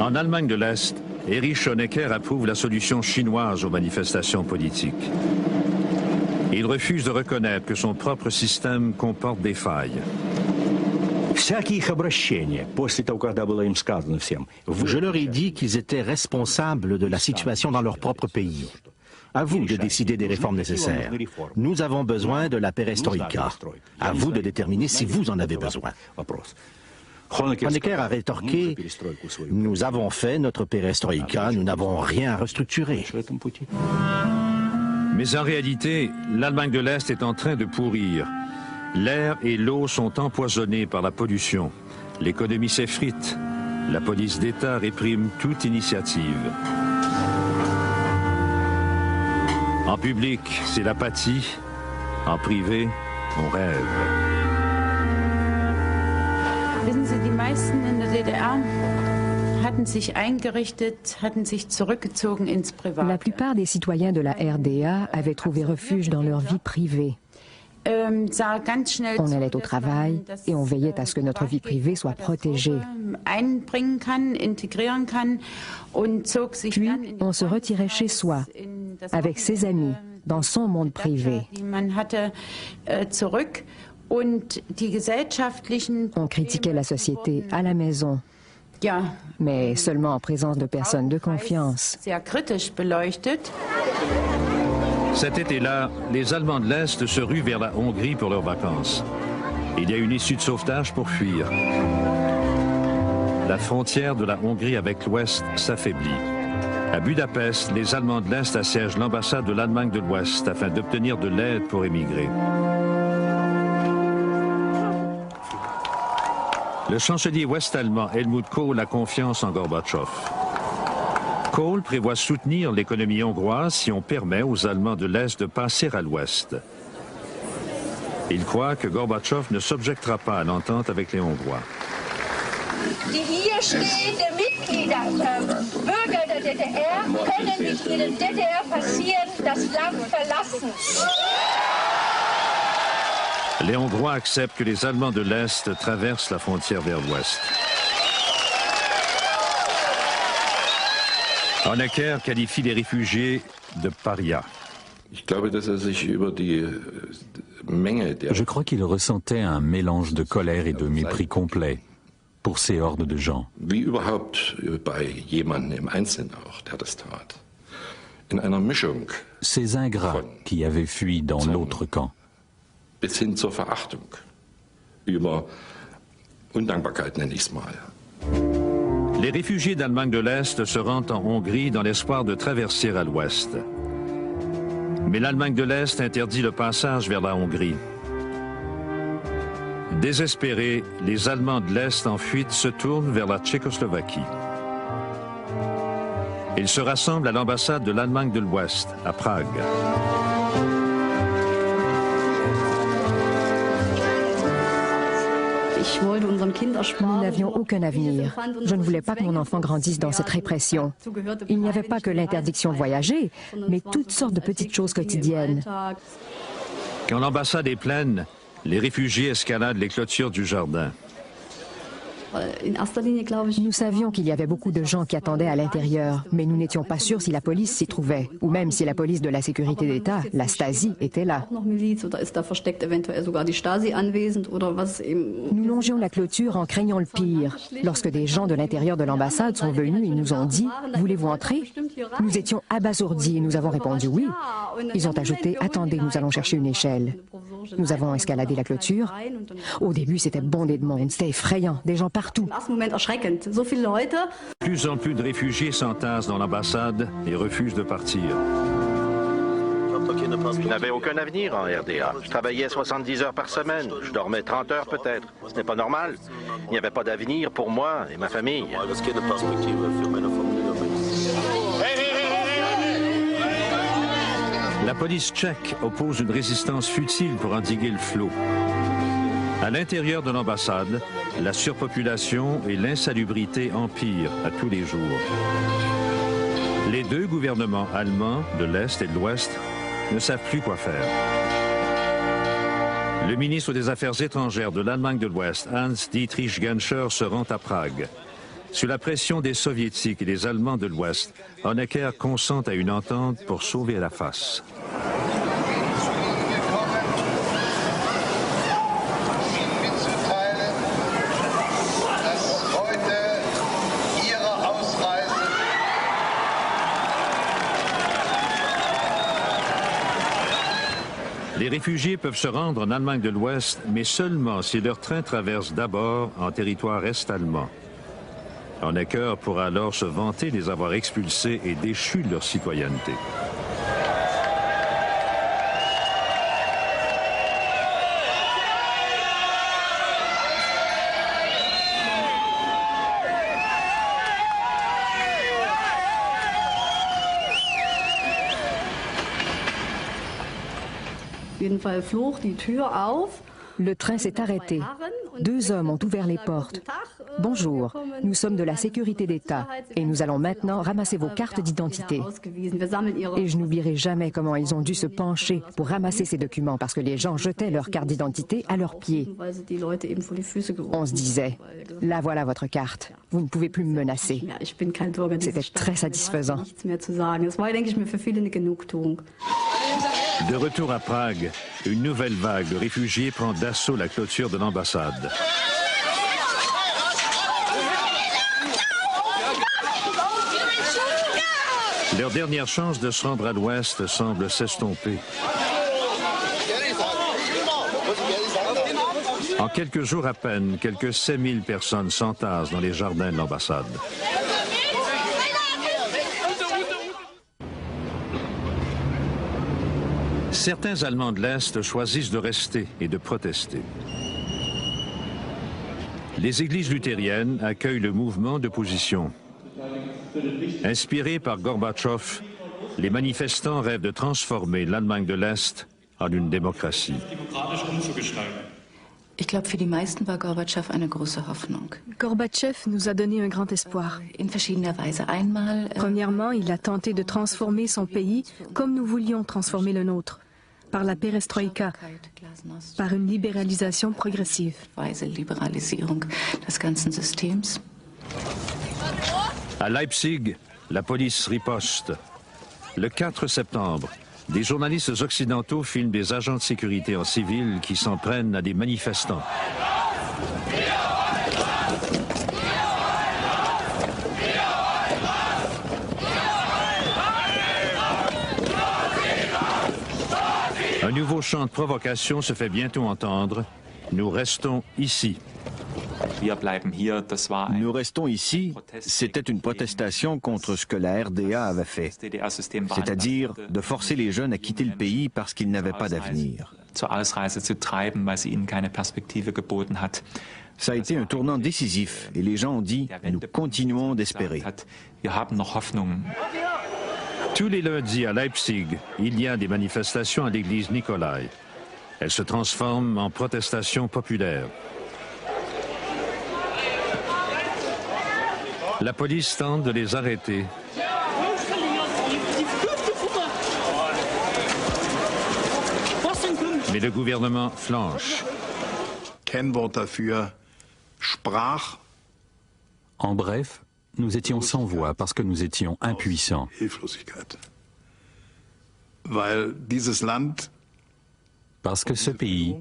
En Allemagne de l'Est, Erich Honecker approuve la solution chinoise aux manifestations politiques. Il refuse de reconnaître que son propre système comporte des failles. Je leur ai dit qu'ils étaient responsables de la situation dans leur propre pays. À vous de décider des réformes nécessaires. Nous avons besoin de la perestroïka. À vous de déterminer si vous en avez besoin. Honecker a rétorqué « Nous avons fait notre perestroïka, nous n'avons rien à restructurer ». Mais en réalité, l'Allemagne de l'Est est en train de pourrir. L'air et l'eau sont empoisonnés par la pollution. L'économie s'effrite. La police d'État réprime toute initiative. En public, c'est l'apathie. En privé, on rêve. Wissen Sie, die meisten in der DDR hatten sich eingerichtet, hatten sich zurückgezogen ins Privat. La plupart des citoyens de la RDA avaient trouvé refuge dans leur vie privée. On allait au travail et on veillait à ce que notre vie privée soit protégée. Puis, on se retirait chez soi, avec ses amis, dans son monde privé. On critiquait la société à la maison, mais seulement en présence de personnes de confiance. Cet été-là, les Allemands de l'Est se ruent vers la Hongrie pour leurs vacances. Il y a une issue de sauvetage pour fuir. La frontière de la Hongrie avec l'Ouest s'affaiblit. À Budapest, les Allemands de l'Est assiègent l'ambassade de l'Allemagne de l'Ouest afin d'obtenir de l'aide pour émigrer. Le chancelier ouest-allemand Helmut Kohl a confiance en Gorbatchev. Kohl prévoit soutenir l'économie hongroise si on permet aux Allemands de l'Est de passer à l'Ouest. Il croit que Gorbatchev ne s'objectera pas à l'entente avec les Hongrois. Die hier stehenden Mitglieder, Bürger der DDR, können nicht in der DDR passieren, das Land verlassen. Les Hongrois acceptent que les Allemands de l'Est traversent la frontière vers l'Ouest. Honecker qualifie les réfugiés de parias. Je crois qu'il ressentait un mélange de colère et de mépris complet pour ces hordes de gens. Ces ingrats qui avaient fui dans l'autre camp. Les réfugiés d'Allemagne de l'Est se rendent en Hongrie dans l'espoir de traverser à l'Ouest. Mais l'Allemagne de l'Est interdit le passage vers la Hongrie. Désespérés, les Allemands de l'Est en fuite se tournent vers la Tchécoslovaquie. Ils se rassemblent à l'ambassade de l'Allemagne de l'Ouest, à Prague. Nous n'avions aucun avenir. Je ne voulais pas que mon enfant grandisse dans cette répression. Il n'y avait pas que l'interdiction de voyager, mais toutes sortes de petites choses quotidiennes. Quand l'ambassade est pleine, les réfugiés escaladent les clôtures du jardin. Nous savions qu'il y avait beaucoup de gens qui attendaient à l'intérieur, mais nous n'étions pas sûrs si la police s'y trouvait, ou même si la police de la sécurité d'État, la Stasi, était là. Nous longions la clôture en craignant le pire. Lorsque des gens de l'intérieur de l'ambassade sont venus et nous ont dit « Voulez-vous entrer ?» Nous étions abasourdis et nous avons répondu « Oui ». Ils ont ajouté « Attendez, nous allons chercher une échelle ». Nous avons escaladé la clôture. Au début, c'était bondé de monde, c'était effrayant, des gens partout. Plus en plus de réfugiés s'entassent dans l'ambassade et refusent de partir. Je n'avais aucun avenir en RDA. Je travaillais 70 heures par semaine. Je dormais 30 heures peut-être. Ce n'est pas normal. Il n'y avait pas d'avenir pour moi et ma famille. La police tchèque oppose une résistance futile pour endiguer le flot. À l'intérieur de l'ambassade, la surpopulation et l'insalubrité empirent à tous les jours. Les deux gouvernements allemands, de l'Est et de l'Ouest, ne savent plus quoi faire. Le ministre des Affaires étrangères de l'Allemagne de l'Ouest, Hans-Dietrich Genscher, se rend à Prague. Sous la pression des Soviétiques et des Allemands de l'Ouest, Honecker consent à une entente pour sauver la face. Les réfugiés peuvent se rendre en Allemagne de l'Ouest, mais seulement si leur train traverse d'abord en territoire est-allemand. Honecker pourra alors se vanter de les avoir expulsés et déchus de leur citoyenneté. Le train s'est arrêté. 2 hommes ont ouvert les portes. « Bonjour, nous sommes de la sécurité d'État et nous allons maintenant ramasser vos cartes d'identité. » Et je n'oublierai jamais comment ils ont dû se pencher pour ramasser ces documents parce que les gens jetaient leurs cartes d'identité à leurs pieds. On se disait, là voilà votre carte, vous ne pouvez plus me menacer. C'était très satisfaisant. De retour à Prague, une nouvelle vague de réfugiés prend d'assaut la clôture de l'ambassade. Leur dernière chance de se rendre à l'Ouest semble s'estomper. En quelques jours à peine, quelques 5000 personnes s'entassent dans les jardins de l'ambassade. Certains Allemands de l'Est choisissent de rester et de protester. Les églises luthériennes accueillent le mouvement d'opposition. Inspirés par Gorbatchev, les manifestants rêvent de transformer l'Allemagne de l'Est en une démocratie. Ich glaube, für die meisten war Gorbatschow eine große Hoffnung. Gorbatchev nous a donné un grand espoir. In verschiedener Weise. Einmal, premièrement, il a tenté de transformer son pays comme nous voulions transformer le nôtre, par la perestroïka, par une libéralisation progressive. Liberalisierung des ganzen Systems. À Leipzig, la police riposte. Le 4 septembre, des journalistes occidentaux filment des agents de sécurité en civil qui s'en prennent à des manifestants. Un nouveau chant de provocation se fait bientôt entendre. Nous restons ici. Nous restons ici, c'était une protestation contre ce que la RDA avait fait, c'est-à-dire de forcer les jeunes à quitter le pays parce qu'ils n'avaient pas d'avenir. Ça a été un tournant décisif et les gens ont dit « nous continuons d'espérer ». Tous les lundis à Leipzig, il y a des manifestations à l'église Nikolai. Elles se transforment en protestations populaires. La police tente de les arrêter. Mais le gouvernement flanche. En bref, nous étions sans voix parce que nous étions impuissants. Parce que ce pays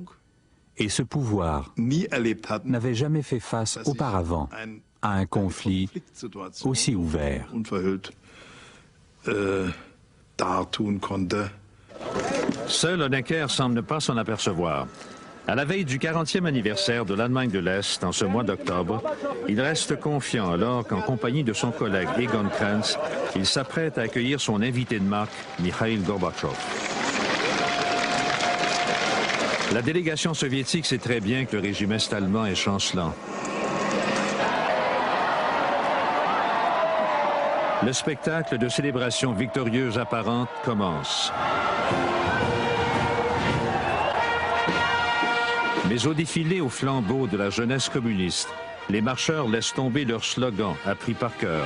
et ce pouvoir n'avaient jamais fait face auparavant à un conflit aussi ouvert. Seul Honecker semble ne pas s'en apercevoir. À la veille du 40e anniversaire de l'Allemagne de l'Est, en ce mois d'octobre, il reste confiant alors qu'en compagnie de son collègue Egon Krenz, il s'apprête à accueillir son invité de marque, Mikhail Gorbatchev. La délégation soviétique sait très bien que le régime est-allemand est chancelant. Le spectacle de célébration victorieuse apparente commence. Mais au défilé au flambeau de la jeunesse communiste, les marcheurs laissent tomber leur slogan appris par cœur.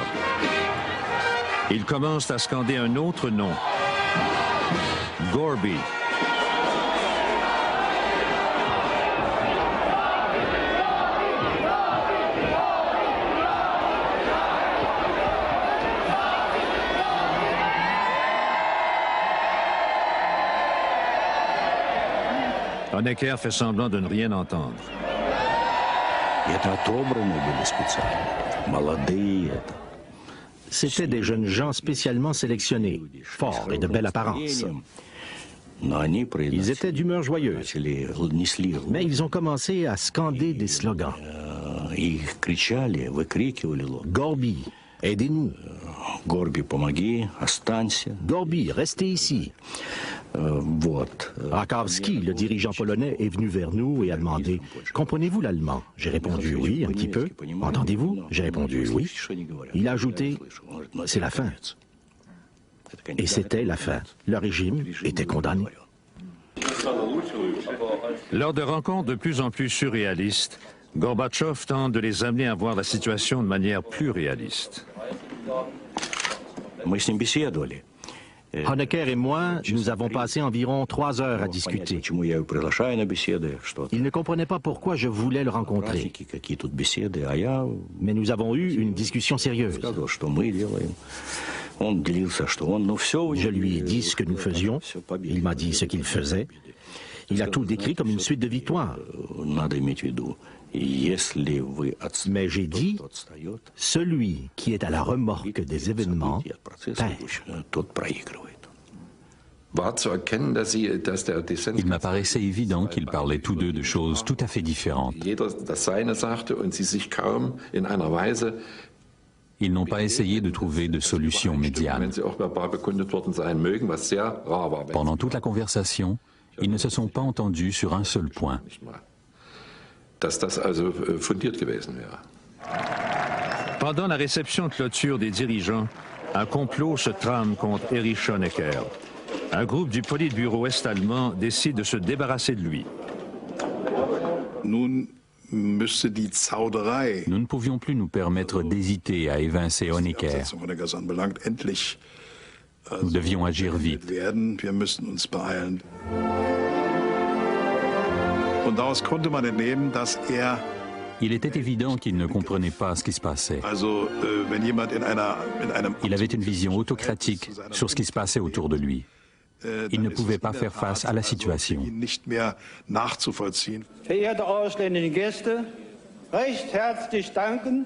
Ils commencent à scander un autre nom, Gorby. Honecker fait semblant de ne rien entendre. C'étaient des jeunes gens spécialement sélectionnés, forts et de belle apparence. Ils étaient d'humeur joyeuse, mais ils ont commencé à scander des slogans. Gorby, aidez-nous. Gorby, restez ici. Rakowski, le dirigeant polonais, est venu vers nous et a demandé « Comprenez-vous l'allemand » J'ai répondu « Oui, un petit peu. »« Entendez-vous » J'ai répondu « Oui. » Il a ajouté « C'est la fin. » Et c'était la fin. Le régime était condamné. Lors de rencontres de plus en plus surréalistes, Gorbatchev tente de les amener à voir la situation de manière plus réaliste. Honecker et moi, nous avons passé environ 3 heures à discuter. Il ne comprenait pas pourquoi je voulais le rencontrer. Mais nous avons eu une discussion sérieuse. Je lui ai dit ce que nous faisions, il m'a dit ce qu'il faisait. Il a tout décrit comme une suite de victoires. Mais j'ai dit, celui qui est à la remorque des événements perd. Il m'apparaissait évident qu'ils parlaient tous deux de choses tout à fait différentes. Ils n'ont pas essayé de trouver de solution médiane. Pendant toute la conversation, ils ne se sont pas entendus sur un seul point. Pendant la réception de clôture des dirigeants, un complot se trame contre Erich Honecker. Un groupe du Politburo est-allemand décide de se débarrasser de lui. Nous ne pouvions plus nous permettre d'hésiter à évincer Honecker. Nous devions agir vite. Il était évident qu'il ne comprenait pas ce qui se passait. Il avait une vision autocratique sur ce qui se passait autour de lui. Il ne pouvait pas faire face à la situation. Verehrte ausländische Gäste, recht herzlich danken,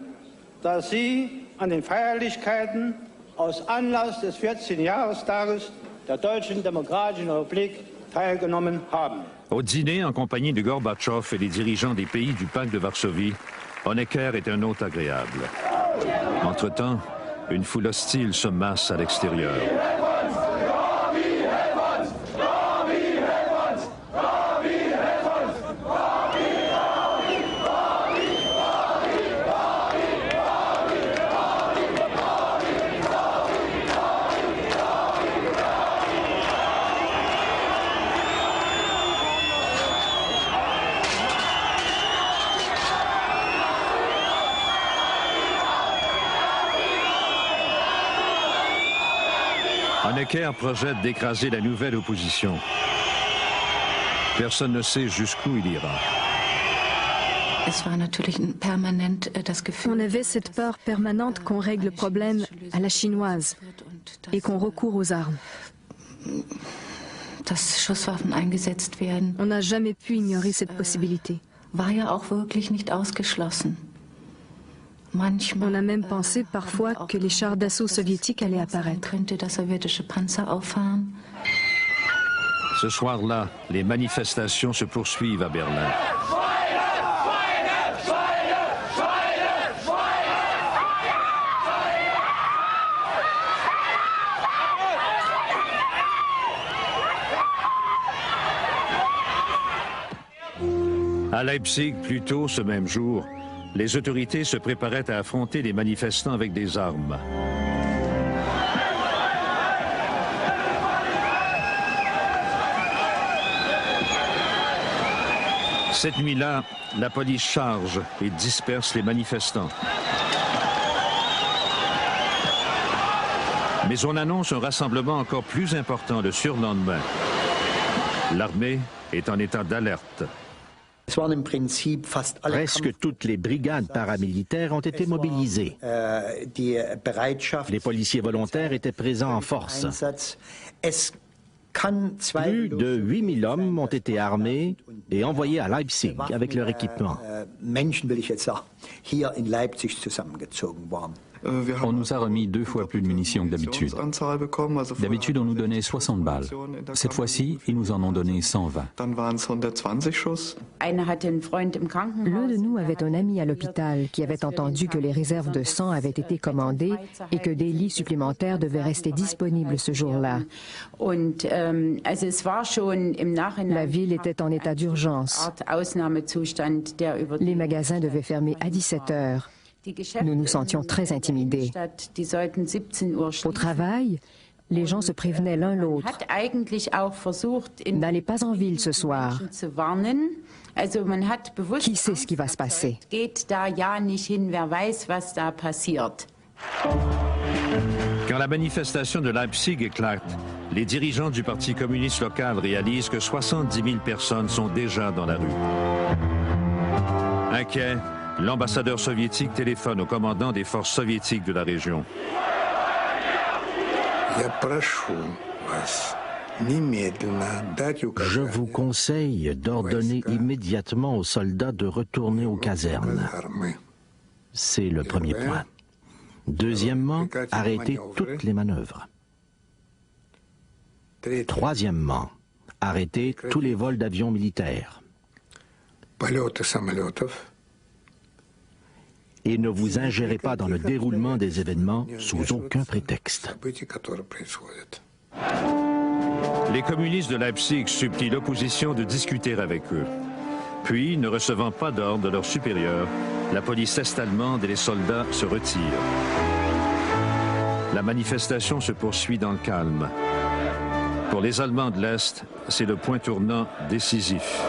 dass Sie an den Feierlichkeiten aus Anlass des 14. Jahrestages der Deutschen Demokratischen Republik teilgenommen haben. Au dîner, en compagnie de Gorbatchev et des dirigeants des pays du pacte de Varsovie, Honecker est un hôte agréable. Entre-temps, une foule hostile se masse à l'extérieur. Honecker projette d'écraser la nouvelle opposition. Personne ne sait jusqu'où il ira. On avait cette peur permanente qu'on règle le problème à la chinoise et qu'on recourt aux armes. On n'a jamais pu ignorer cette possibilité. On a même pensé parfois que les chars d'assaut soviétiques allaient apparaître. Ce soir-là, les manifestations se poursuivent à Berlin. À Leipzig, plus tôt ce même jour, les autorités se préparaient à affronter les manifestants avec des armes. Cette nuit-là, la police charge et disperse les manifestants. Mais on annonce un rassemblement encore plus important le surlendemain. L'armée est en état d'alerte. Presque toutes les brigades paramilitaires ont été mobilisées. Les policiers volontaires étaient présents en force. Plus de 8000 hommes ont été armés et envoyés à Leipzig avec leur équipement. On nous a remis 2 fois plus de munitions que d'habitude. D'habitude, on nous donnait 60 balles. Cette fois-ci, ils nous en ont donné 120. L'un de nous avait un ami à l'hôpital qui avait entendu que les réserves de sang avaient été commandées et que des lits supplémentaires devaient rester disponibles ce jour-là. La ville était en état d'urgence. Les magasins devaient fermer à 17 heures. Nous nous sentions très intimidés. Au travail, les gens se prévenaient l'un l'autre. N'allez pas en ville ce soir. Qui sait ce qui va se passer? Quand la manifestation de Leipzig éclate, les dirigeants du Parti communiste local réalisent que 70 000 personnes sont déjà dans la rue. Inquiet, l'ambassadeur soviétique téléphone au commandant des forces soviétiques de la région. Je vous conseille d'ordonner immédiatement aux soldats de retourner aux casernes. C'est le premier point. Deuxièmement, arrêtez toutes les manœuvres. Troisièmement, arrêtez tous les vols d'avions militaires. Et ne vous ingérez pas dans le déroulement des événements sous aucun prétexte. Les communistes de Leipzig supplient l'opposition de discuter avec eux. Puis, ne recevant pas d'ordre de leurs supérieurs, la police est-allemande et les soldats se retirent. La manifestation se poursuit dans le calme. Pour les Allemands de l'Est, c'est le point tournant décisif.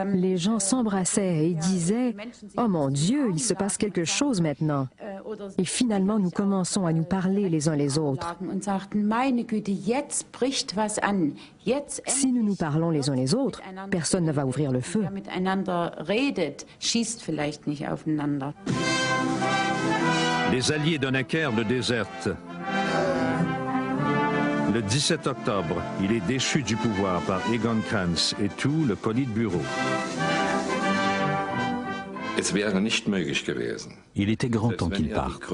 Les gens s'embrassaient et disaient « Oh mon Dieu, il se passe quelque chose maintenant ». Et finalement, nous commençons à nous parler les uns les autres. Si nous nous parlons les uns les autres, personne ne va ouvrir le feu. Les Alliés de Necker le désertent. Le 17 octobre, il est déchu du pouvoir par Egon Krenz et tout le Politburo. Il était grand temps qu'il parte.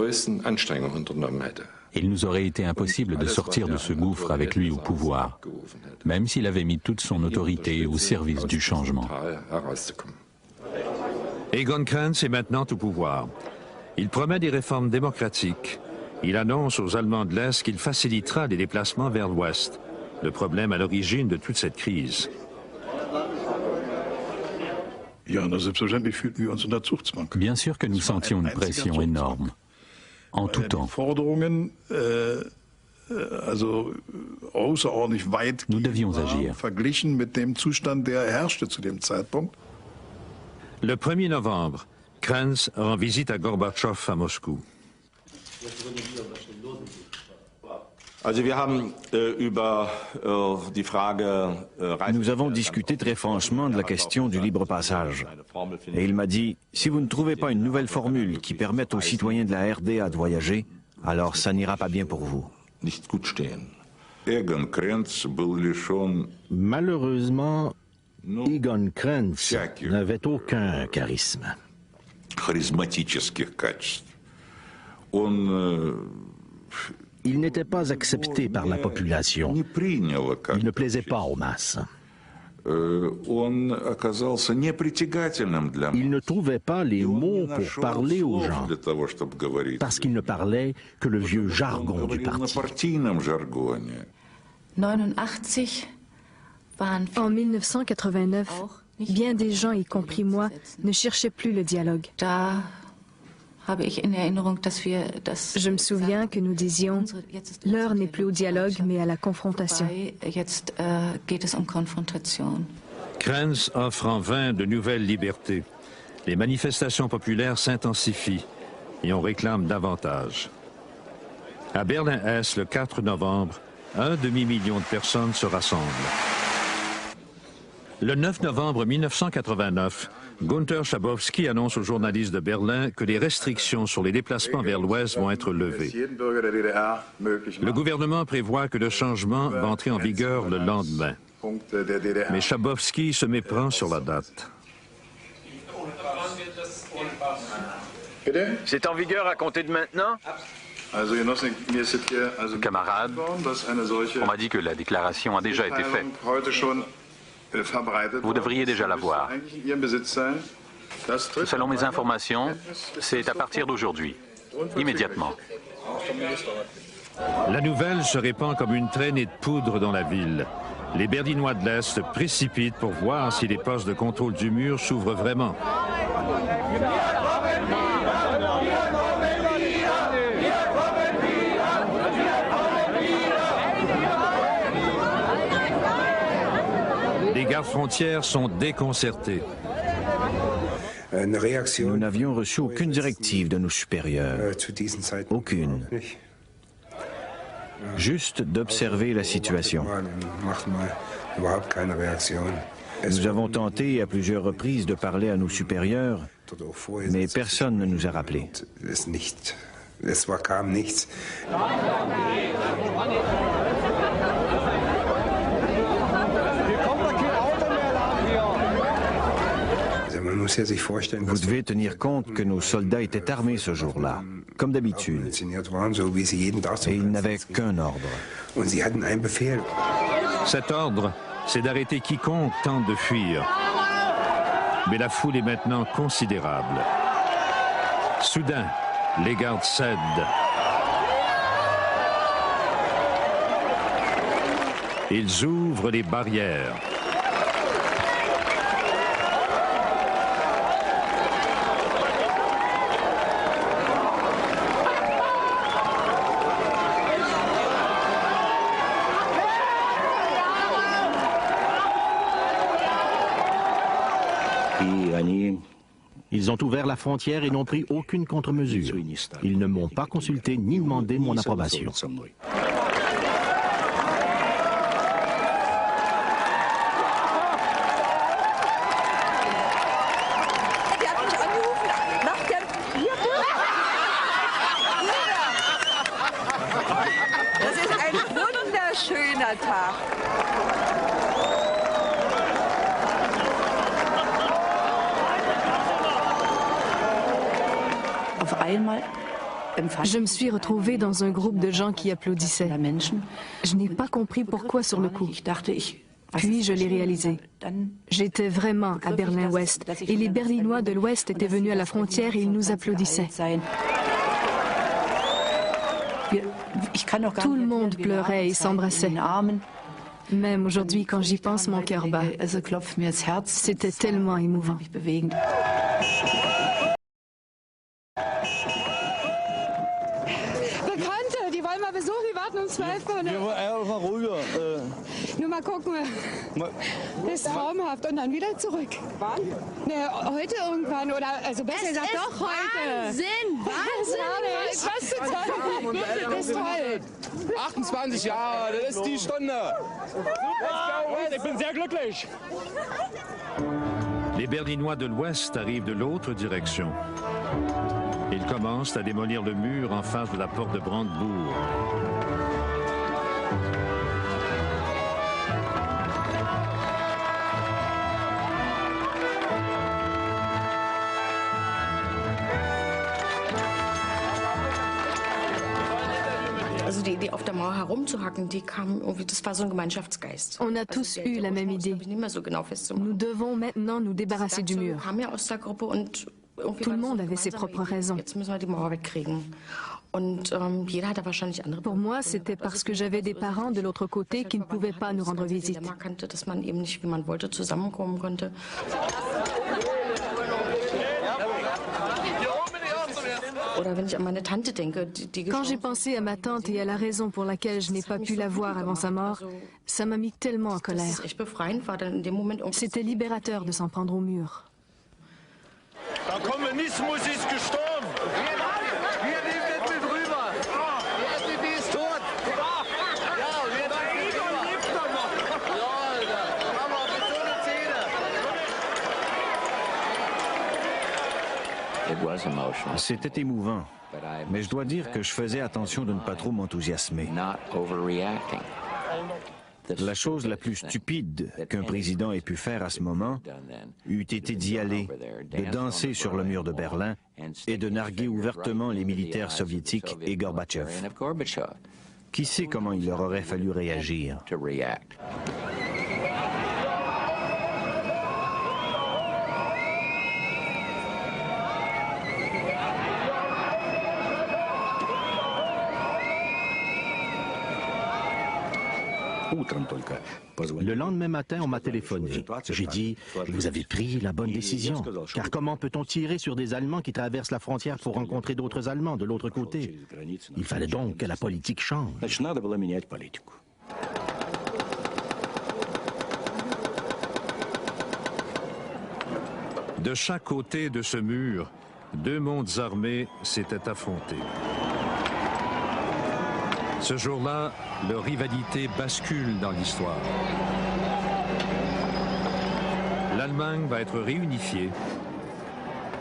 Il nous aurait été impossible de sortir de ce gouffre avec lui au pouvoir, même s'il avait mis toute son autorité au service du changement. Egon Krenz est maintenant au pouvoir. Il promet des réformes démocratiques. Il annonce aux Allemands de l'Est qu'il facilitera les déplacements vers l'Ouest, le problème à l'origine de toute cette crise. Bien sûr que nous sentions une pression énorme, en tout temps. Nous devions agir. Le 1er novembre, Krenz rend visite à Gorbatchev à Moscou. Nous avons discuté très franchement de la question du libre passage. Et il m'a dit, si vous ne trouvez pas une nouvelle formule qui permette aux citoyens de la RDA de voyager, alors ça n'ira pas bien pour vous. Malheureusement, Egon Krenz n'avait aucun charisme. Il n'était pas accepté par la population. Il ne plaisait pas aux masses. Il ne trouvait pas les mots pour parler aux gens, parce qu'il ne parlait que le vieux jargon du parti. En 1989, bien des gens, y compris moi, ne cherchaient plus le dialogue. Je me souviens que nous disions « L'heure n'est plus au dialogue, mais à la confrontation ». Krenz offre en vain de nouvelles libertés. Les manifestations populaires s'intensifient et on réclame davantage. À Berlin-Est, le 4 novembre, 1 demi-million de personnes se rassemblent. Le 9 novembre 1989, Günter Schabowski annonce aux journalistes de Berlin que les restrictions sur les déplacements vers l'Ouest vont être levées. Le gouvernement prévoit que le changement va entrer en vigueur le lendemain. Mais Schabowski se méprend sur la date. C'est en vigueur à compter de maintenant? Camarades, on m'a dit que la déclaration a déjà été faite. Vous devriez déjà l'avoir. Selon mes informations, c'est à partir d'aujourd'hui, immédiatement. La nouvelle se répand comme une traînée de poudre dans la ville. Les Berlinois de l'Est se précipitent pour voir si les postes de contrôle du mur s'ouvrent vraiment. Les gardes-frontières sont déconcertés. Nous n'avions reçu aucune directive de nos supérieurs. Aucune. Juste d'observer la situation. Nous avons tenté à plusieurs reprises de parler à nos supérieurs, mais personne ne nous a rappelés. Vous devez tenir compte que nos soldats étaient armés ce jour-là, comme d'habitude, et ils n'avaient qu'un ordre. Cet ordre, c'est d'arrêter quiconque tente de fuir. Mais la foule est maintenant considérable. Soudain, les gardes cèdent. Ils ouvrent les barrières. Ils ont ouvert la frontière et n'ont pris aucune contre-mesure. Ils ne m'ont pas consulté ni demandé mon approbation. Das ist ein wunderschöner Tag. Je me suis retrouvée dans un groupe de gens qui applaudissaient. Je n'ai pas compris pourquoi sur le coup. Puis je l'ai réalisé. J'étais vraiment à Berlin-Ouest et les Berlinois de l'Ouest étaient venus à la frontière et ils nous applaudissaient. Tout le monde pleurait et s'embrassait. Même aujourd'hui, quand j'y pense, mon cœur bat. C'était tellement émouvant. Die wollen mal besuchen, die warten um 12 Uhr. Mal ruhiger. Nur mal gucken. Das ist traumhaft. Und dann wieder zurück. Wann? Ne, heute irgendwann. Oder, also besser gesagt, doch heute. Wahnsinn! Wahnsinn! Was ist toll? Das ist toll. 28 Jahre, das ist die Stunde. Super, ich bin sehr glücklich. Les Berlinois de l'Ouest arrivent de l'autre direction. Ils commencent à démolir le mur en face de la porte de Brandebourg. Also die Idee, auf der Mauer herumzuhacken, die kam irgendwie, das war so ein Gemeinschaftsgeist. On a tous eu la même idée. Nous devons maintenant nous débarrasser du mur. Tout le monde avait ses propres raisons. Pour moi, c'était parce que j'avais des parents de l'autre côté qui ne pouvaient pas nous rendre visite. Quand j'ai pensé à ma tante et à la raison pour laquelle je n'ai pas pu la voir avant sa mort, ça m'a mis tellement en colère. C'était libérateur de s'en prendre au mur. Der Kommunismus ist gestorben. Wir leben mit rüber. Die FDP ist tot. Ja, wir leben noch. Ja, Alter. Aber mit so einer Zähne. C'était émouvant, mais je dois dire que je faisais attention de ne pas trop m'enthousiasmer. La chose la plus stupide qu'un président ait pu faire à ce moment eût été d'y aller, de danser sur le mur de Berlin et de narguer ouvertement les militaires soviétiques et Gorbatchev. Qui sait comment il leur aurait fallu réagir? Le lendemain matin, on m'a téléphoné. J'ai dit, vous avez pris la bonne décision. Car comment peut-on tirer sur des Allemands qui traversent la frontière pour rencontrer d'autres Allemands de l'autre côté? Il fallait donc que la politique change. De chaque côté de ce mur, deux mondes armés s'étaient affrontés. Ce jour-là, leur rivalité bascule dans l'histoire. L'Allemagne va être réunifiée,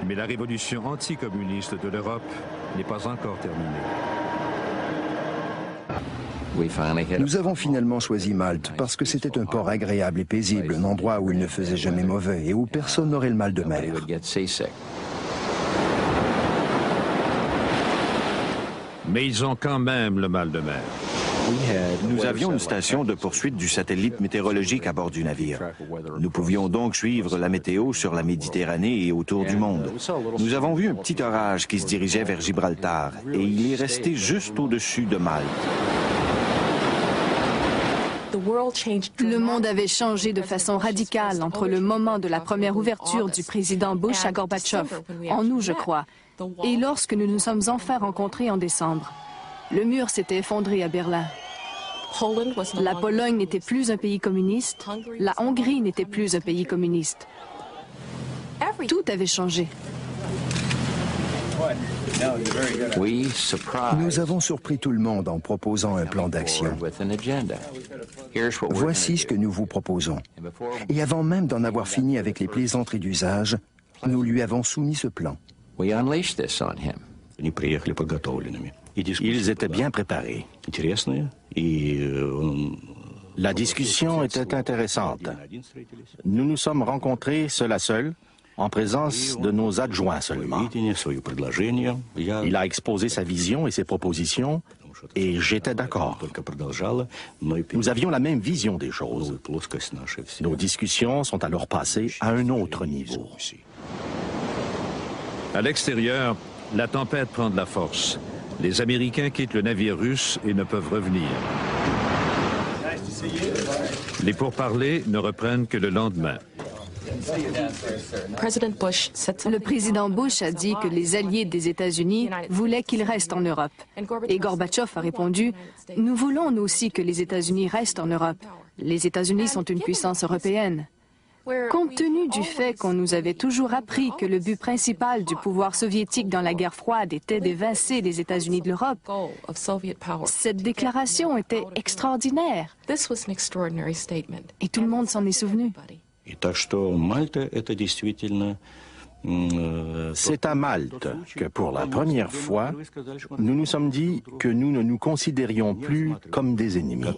mais la révolution anticommuniste de l'Europe n'est pas encore terminée. Nous avons finalement choisi Malte parce que c'était un port agréable et paisible, un endroit où il ne faisait jamais mauvais et où personne n'aurait le mal de mer. Mais ils ont quand même le mal de mer. Nous avions une station de poursuite du satellite météorologique à bord du navire. Nous pouvions donc suivre la météo sur la Méditerranée et autour du monde. Nous avons vu un petit orage qui se dirigeait vers Gibraltar et il est resté juste au-dessus de Malte. Le monde avait changé de façon radicale entre le moment de la première ouverture du président Bush à Gorbatchev, en août je crois, et lorsque nous nous sommes enfin rencontrés en décembre. Le mur s'était effondré à Berlin. La Pologne n'était plus un pays communiste, la Hongrie n'était plus un pays communiste. Tout avait changé. Nous avons surpris tout le monde en proposant un plan d'action. Voici ce que nous vous proposons. Et avant même d'en avoir fini avec les plaisanteries d'usage, nous lui avons soumis ce plan. Ils étaient bien préparés. La discussion était intéressante. Nous nous sommes rencontrés seul à seul, en présence de nos adjoints seulement. Il a exposé sa vision et ses propositions, et j'étais d'accord. Nous avions la même vision des choses. Nos discussions sont alors passées à un autre niveau. À l'extérieur, la tempête prend de la force. Les Américains quittent le navire russe et ne peuvent revenir. Les pourparlers ne reprennent que le lendemain. Le président Bush a dit que les alliés des États-Unis voulaient qu'ils restent en Europe. Et Gorbatchev a répondu, « Nous voulons nous aussi que les États-Unis restent en Europe. Les États-Unis sont une puissance européenne. » Compte tenu du fait qu'on nous avait toujours appris que le but principal du pouvoir soviétique dans la guerre froide était d'évincer les États-Unis de l'Europe, cette déclaration était extraordinaire. Et tout le monde s'en est souvenu. C'est à Malte que, pour la première fois, nous nous sommes dit que nous ne nous considérions plus comme des ennemis.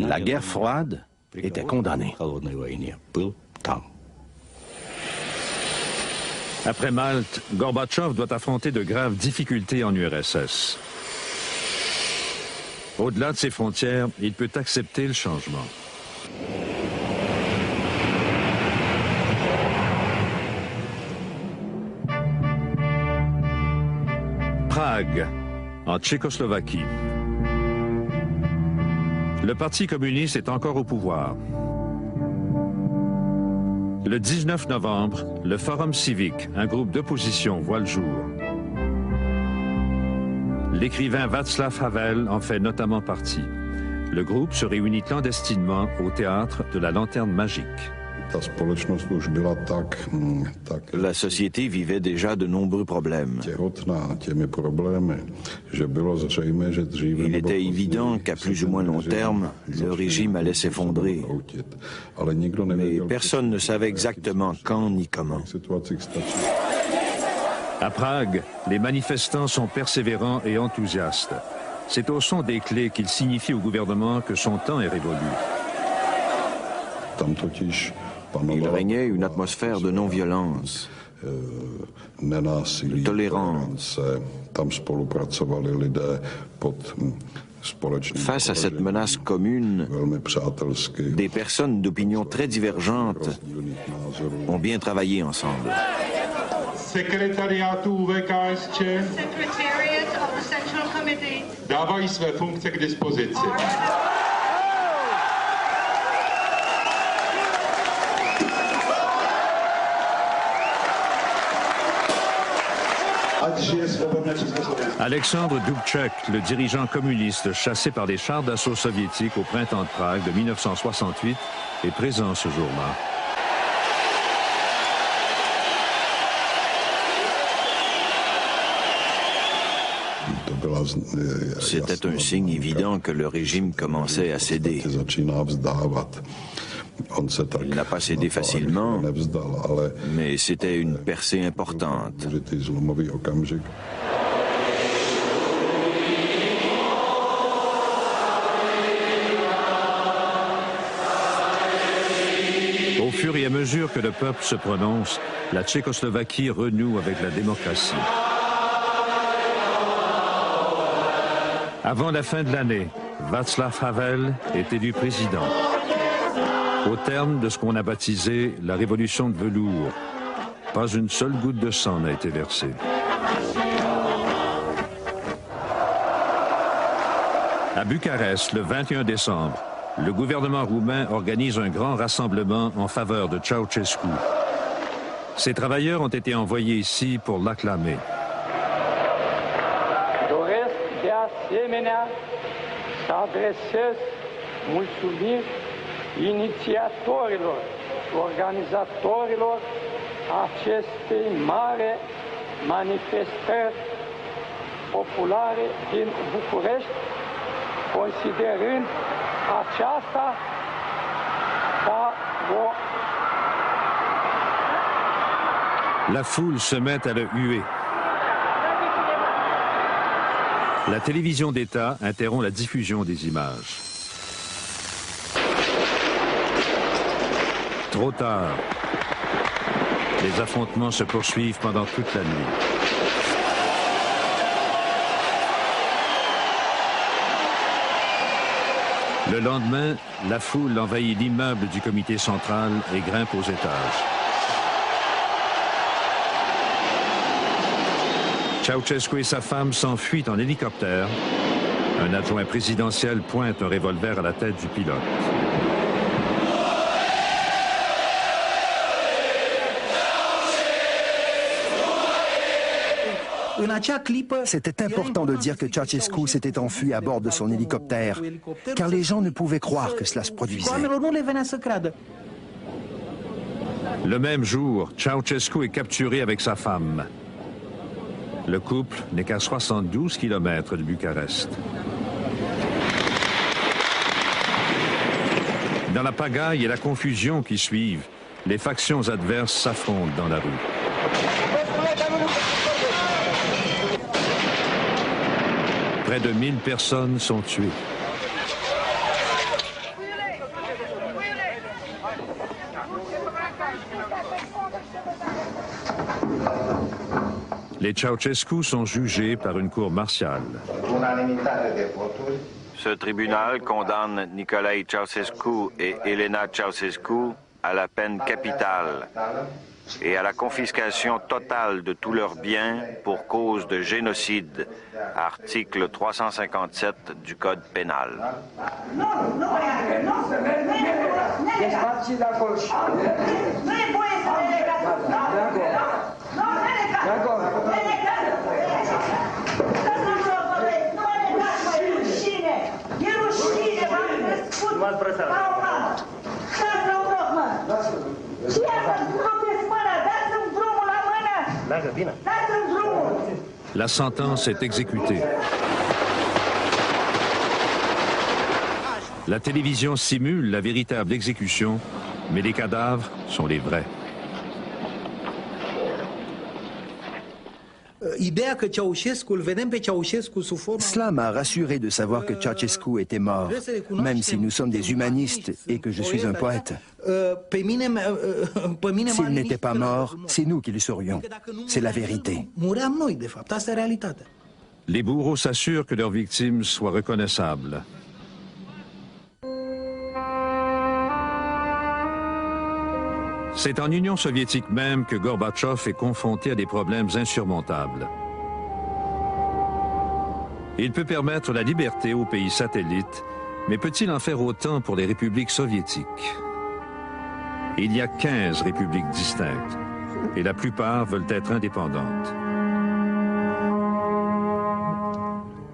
La guerre froide était condamnée. Après Malte, Gorbatchev doit affronter de graves difficultés en URSS. Au-delà de ses frontières, il peut accepter le changement. Prague, en Tchécoslovaquie. Le Parti communiste est encore au pouvoir. Le 19 novembre, le Forum civique, un groupe d'opposition, voit le jour. L'écrivain Václav Havel en fait notamment partie. Le groupe se réunit clandestinement au théâtre de la Lanterne magique. La société vivait déjà de nombreux problèmes. Il était évident qu'à plus ou moins long terme, le régime allait s'effondrer. Mais personne ne savait exactement quand ni comment. À Prague, les manifestants sont persévérants et enthousiastes. C'est au son des clés qu'ils signifient au gouvernement que son temps est révolu. Il régnait une atmosphère de non-violence, de tolérance. Face à cette menace commune, des personnes d'opinion très divergentes ont bien travaillé ensemble. Sekretariátu VKSČ dávají své funkce k dispozici. Alexandre Dubček, le dirigeant communiste chassé par des chars d'assaut soviétiques au printemps de Prague de 1968, est présent ce jour-là. C'était un signe évident que le régime commençait à céder. Il n'a pas cédé facilement, mais c'était une percée importante. Au fur et à mesure que le peuple se prononce, la Tchécoslovaquie renoue avec la démocratie. Avant la fin de l'année, Václav Havel est élu président. Au terme de ce qu'on a baptisé la révolution de velours, pas une seule goutte de sang n'a été versée. À Bucarest, le 21 décembre, le gouvernement roumain organise un grand rassemblement en faveur de Ceausescu. Ces travailleurs ont été envoyés ici pour l'acclamer. Să adresez mulțumiri inițiatorilor și organizatorilor acestei mari manifestări populare din București, considerând aceasta ca o... La foule se met à le huer. La télévision d'État interrompt la diffusion des images. Trop tard. Les affrontements se poursuivent pendant toute la nuit. Le lendemain, la foule envahit l'immeuble du comité central et grimpe aux étages. Ceausescu et sa femme s'enfuient en hélicoptère. Un adjoint présidentiel pointe un revolver à la tête du pilote. C'était important de dire que Ceausescu s'était enfui à bord de son hélicoptère, car les gens ne pouvaient croire que cela se produisait. Le même jour, Ceausescu est capturé avec sa femme. Le couple n'est qu'à 72 km de Bucarest. Dans la pagaille et la confusion qui suivent, les factions adverses s'affrontent dans la rue. Près de 1000 personnes sont tuées. Les Ceausescu sont jugés par une cour martiale. Ce tribunal condamne Nicolae Ceausescu et Elena Ceausescu à la peine capitale et à la confiscation totale de tous leurs biens pour cause de génocide, article 357 du Code pénal. Вас бросали. La sentence est exécutée. La télévision simule la véritable exécution, mais les cadavres sont les vrais. Cela m'a rassuré de savoir que Ceausescu était mort, même si nous sommes des humanistes et que je suis un poète. S'il n'était pas mort, c'est nous qui le saurions. C'est la vérité. Les bourreaux s'assurent que leurs victimes soient reconnaissables. C'est en Union soviétique même que Gorbatchev est confronté à des problèmes insurmontables. Il peut permettre la liberté aux pays satellites, mais peut-il en faire autant pour les républiques soviétiques? Il y a 15 républiques distinctes, et la plupart veulent être indépendantes.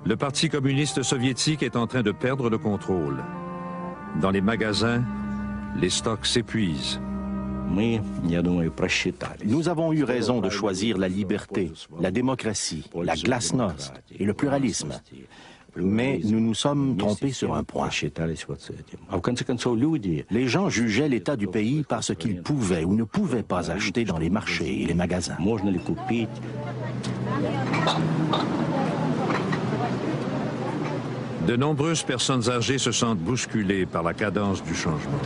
Le Parti communiste soviétique est en train de perdre le contrôle. Dans les magasins, les stocks s'épuisent. Nous avons eu raison de choisir la liberté, la démocratie, la glasnost et le pluralisme. Mais nous nous sommes trompés sur un point. Les gens jugeaient l'état du pays par ce qu'ils pouvaient ou ne pouvaient pas acheter dans les marchés et les magasins. De nombreuses personnes âgées se sentent bousculées par la cadence du changement.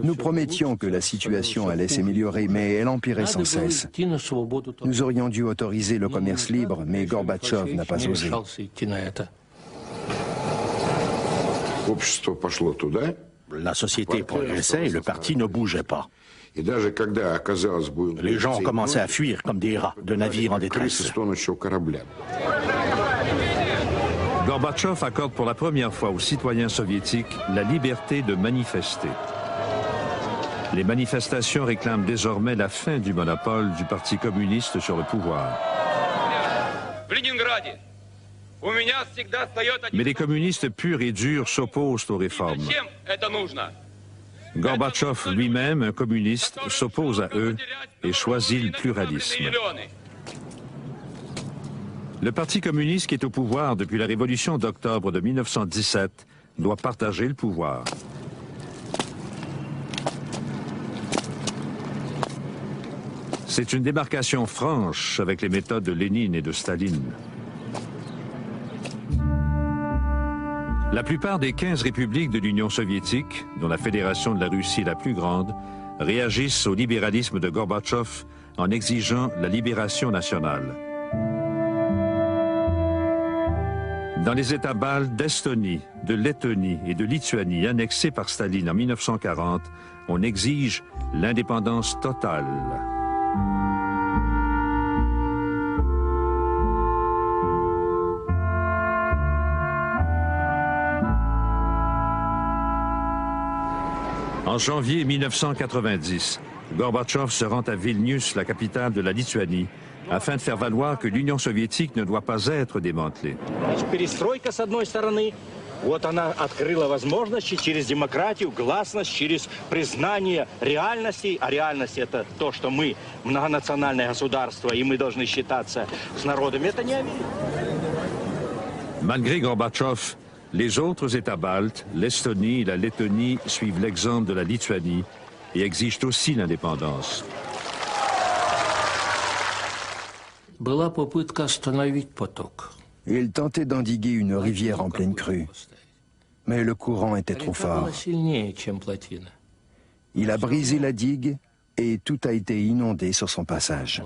Nous promettions que la situation allait s'améliorer, mais elle empirait sans cesse. Nous aurions dû autoriser le commerce libre, mais Gorbatchev n'a pas osé. La société progressait et le parti ne bougeait pas. Les gens ont commencé à fuir comme des rats de navires en détresse. Gorbatchev accorde pour la première fois aux citoyens soviétiques la liberté de manifester. Les manifestations réclament désormais la fin du monopole du Parti communiste sur le pouvoir. Mais les communistes purs et durs s'opposent aux réformes. Gorbatchev lui-même, un communiste, s'oppose à eux et choisit le pluralisme. Le Parti communiste qui est au pouvoir depuis la révolution d'octobre de 1917 doit partager le pouvoir. C'est une démarcation franche avec les méthodes de Lénine et de Staline. La plupart des 15 républiques de l'Union soviétique, dont la Fédération de la Russie est la plus grande, réagissent au libéralisme de Gorbatchev en exigeant la libération nationale. Dans les États baltes d'Estonie, de Lettonie et de Lituanie annexés par Staline en 1940, on exige l'indépendance totale. En janvier 1990, Gorbatchev se rend à Vilnius, la capitale de la Lituanie, afin de faire valoir que l'Union soviétique ne doit pas être démantelée. Вот она открыла возможности через демократию, гласность, через признание реальности. А реальность — это то, что мы многонациональное государство, и мы должны считаться с народами. Это не Америка. Malgré Gorbatchev, les autres États baltes, l'Estonie et la Lettonie, suivent l'exemple de la Lituanie et exigent aussi l'indépendance. Была попытка остановить поток. Il tentait d'endiguer une rivière en pleine crue, mais le courant était trop fort. Il a brisé la digue et tout a été inondé sur son passage.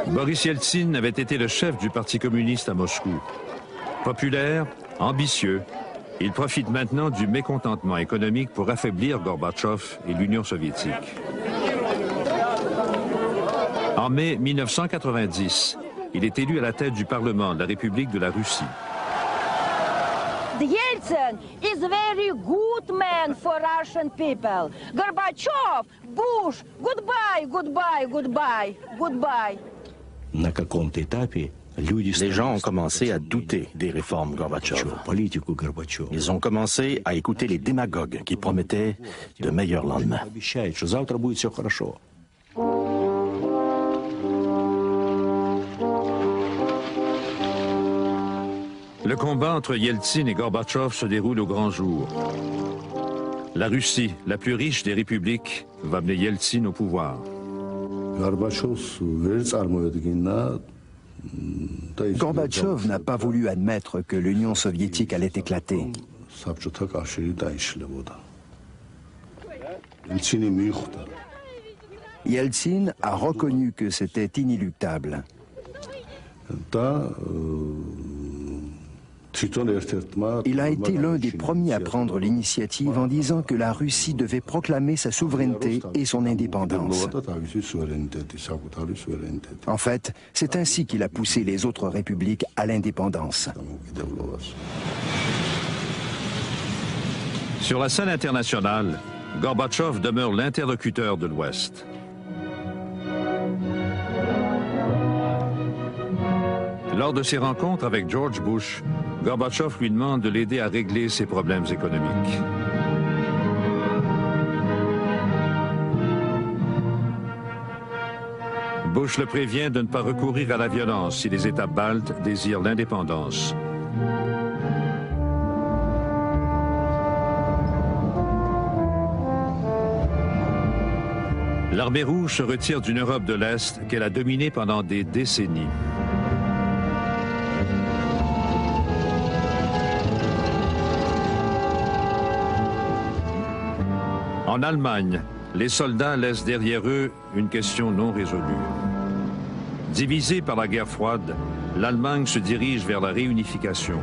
Boris Yeltsin avait été le chef du Parti communiste à Moscou. Populaire, ambitieux, il profite maintenant du mécontentement économique pour affaiblir Gorbatchev et l'Union soviétique. En mai 1990, il est élu à la tête du Parlement de la République de la Russie. Yeltsin is a very good man for Russian people. Gorbachev, Bush, goodbye, goodbye, goodbye, goodbye. На каком-то этапе Les gens ont commencé à douter des réformes Gorbatchev. Ils ont commencé à écouter les démagogues qui promettaient de meilleurs lendemains. Le combat entre Yeltsin et Gorbatchev se déroule au grand jour. La Russie, la plus riche des républiques, va mener Yeltsin au pouvoir. Gorbatchev n'a pas voulu admettre que l'Union soviétique allait éclater. Yeltsin a reconnu que c'était inéluctable. Il a été l'un des premiers à prendre l'initiative en disant que la Russie devait proclamer sa souveraineté et son indépendance. En fait, c'est ainsi qu'il a poussé les autres républiques à l'indépendance. Sur la scène internationale, Gorbatchev demeure l'interlocuteur de l'Ouest. Lors de ses rencontres avec George Bush, Gorbatchev lui demande de l'aider à régler ses problèmes économiques. Bush le prévient de ne pas recourir à la violence si les États baltes désirent l'indépendance. L'armée rouge se retire d'une Europe de l'Est qu'elle a dominée pendant des décennies. En Allemagne, les soldats laissent derrière eux une question non résolue. Divisée par la guerre froide, l'Allemagne se dirige vers la réunification.